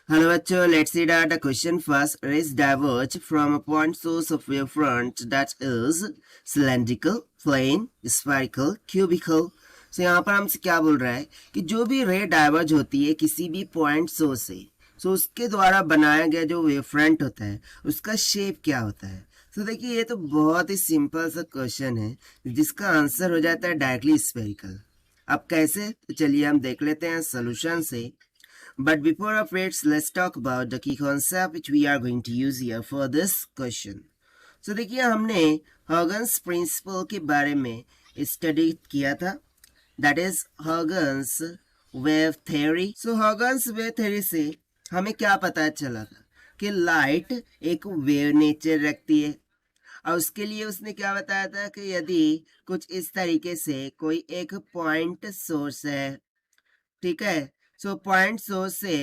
Hello bachcho, let's see that the question first. Rays diverge from a point source of wavefront that is cylindrical, plane, spherical, cubical. So यहाँ पर हमसे क्या बोल रहा है कि जो भी रे डाइवर्ज होती है किसी भी पॉइंट सोर्स से, सो उसके द्वारा बनाया गया जो वेवफ्रंट होता है उसका शेप क्या होता है। तो देखिए ये तो बहुत ही सिंपल सा क्वेश्चन है जिसका आंसर हो जाता है डायरेक्टली स्फेरिकल। अब कैसे, तो चलिए हम देख लेते हैं सोल्यूशन से। But before of it, let's talk about the key concept which we are going to use here for this question. So देखिए हमने हॉगन्स प्रिंसिपल के बारे में स्टडी किया था, that is Huygens wave theory. So Huygens wave theory से हमें क्या पता चला था कि लाइट एक वेव नेचर रखती है, और उसके लिए उसने क्या बताया था कि यदि कुछ इस तरीके से कोई एक पॉइंट सोर्स है, ठीक है, सो पॉइंट सोर्स से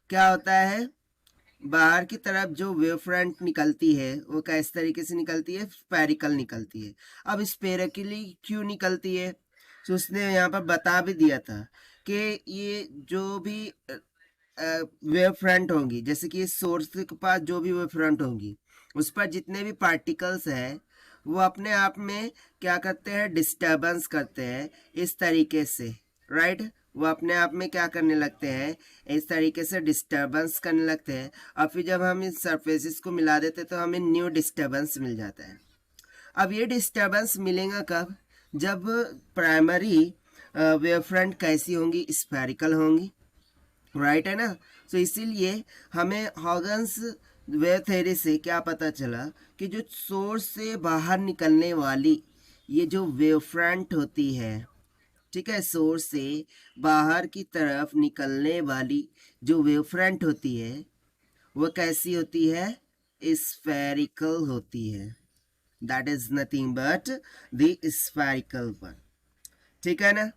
क्या होता है, बाहर की तरफ जो वेव फ्रंट निकलती है वो किस तरीके से निकलती है, स्फेरिकल निकलती है। अब स्फेरिकली क्यों निकलती है, तो उसने यहाँ पर बता भी दिया था कि ये जो भी वेव फ्रंट होंगी, जैसे कि सोर्स के पास जो भी वेव फ्रंट होंगी उस पर जितने भी पार्टिकल्स हैं वो अपने आप में क्या करते हैं, डिस्टर्बेंस करते हैं इस तरीके से, राइट। वो अपने आप में क्या करने लगते हैं, इस तरीके से डिस्टर्बेंस करने लगते हैं, और फिर जब हम इन सरफेसेस को मिला देते हैं तो हमें न्यू डिस्टर्बेंस मिल जाता है। अब ये डिस्टर्बेंस मिलेगा कब, जब प्राइमरी वेव फ्रंट कैसी होंगी, स्फेरिकल होंगी, राइट है ना। तो इसीलिए हमें हॉगन्स वेव थ्योरी से क्या पता चला कि जो सोर्स से बाहर निकलने वाली ये जो वेव फ्रंट होती है, ठीक है, सोर्स से बाहर की तरफ निकलने वाली जो वेव फ्रंट होती है वो कैसी होती है, स्फेरिकल होती है। That is nothing but the spherical one, ठीक है ना।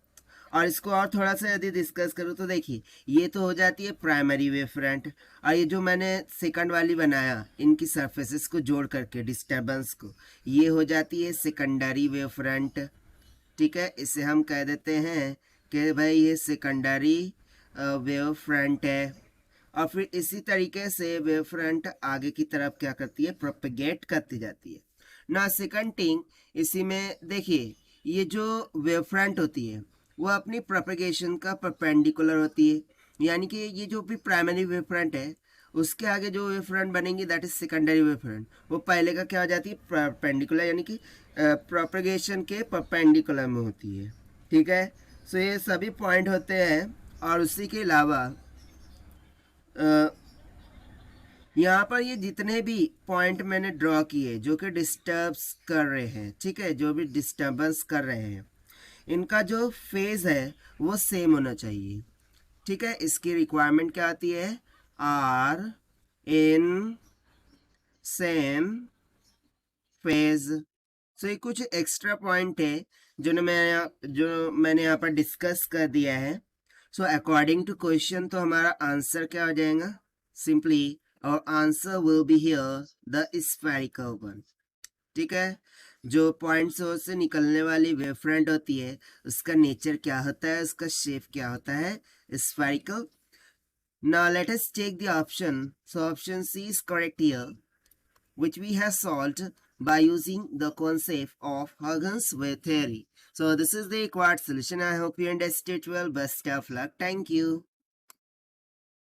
और इसको और थोड़ा सा यदि डिस्कस करूँ तो देखिए ये तो हो जाती है प्राइमरी वेव फ्रंट, और ये जो मैंने सेकंड वाली बनाया इनकी सरफेसेस को जोड़ करके डिस्टर्बेंस को, ये हो जाती है सेकेंडरी वेव फ्रंट, ठीक है। इसे हम कह देते हैं कि भाई ये सेकेंडरी वेव फ्रंट है। और फिर इसी तरीके से वेव फ्रंट आगे की तरफ क्या करती है, प्रोपेगेट करती जाती है ना। सेकंड थिंग इसी में देखिए, ये जो वेव फ्रंट होती है वो अपनी प्रोपेगेशन का परपेंडिकुलर होती है, यानी कि ये जो भी प्राइमरी वेव फ्रंट है उसके आगे जो वेव फ्रंट बनेंगी that is secondary wave front, वो पहले का क्या हो जाती है, परपेंडिकुलर, यानी कि प्रोपेगेशन के परपेंडिकुलर में होती है, ठीक है। सो ये सभी पॉइंट होते हैं। और उसी के अलावा यहाँ पर ये जितने भी पॉइंट मैंने ड्रॉ किए जो कि डिस्टर्ब्स कर रहे हैं, ठीक है, जो भी डिस्टर्बेंस कर रहे हैं, इनका जो फेज है वो सेम होना चाहिए, ठीक है। इसकी रिक्वायरमेंट क्या आती है, आर इन सेम फेज। सो ये कुछ एक्स्ट्रा पॉइंट है जो मैंने यहाँ पर डिस्कस कर दिया है। सो अकॉर्डिंग टू क्वेश्चन तो हमारा आंसर क्या हो जाएगा, सिंपली और answer will be here the spherical one, ठीक है। जो पॉइंट सोर्स से निकलने वाली वेव फ्रंट होती है उसका नेचर क्या होता है, उसका शेप क्या होता है, spherical. Now let us take the option. So option C is correct here, which we have solved by using the concept of Huygens wave theory. So this is the required solution. I hope you understood well. Best of luck. Thank you.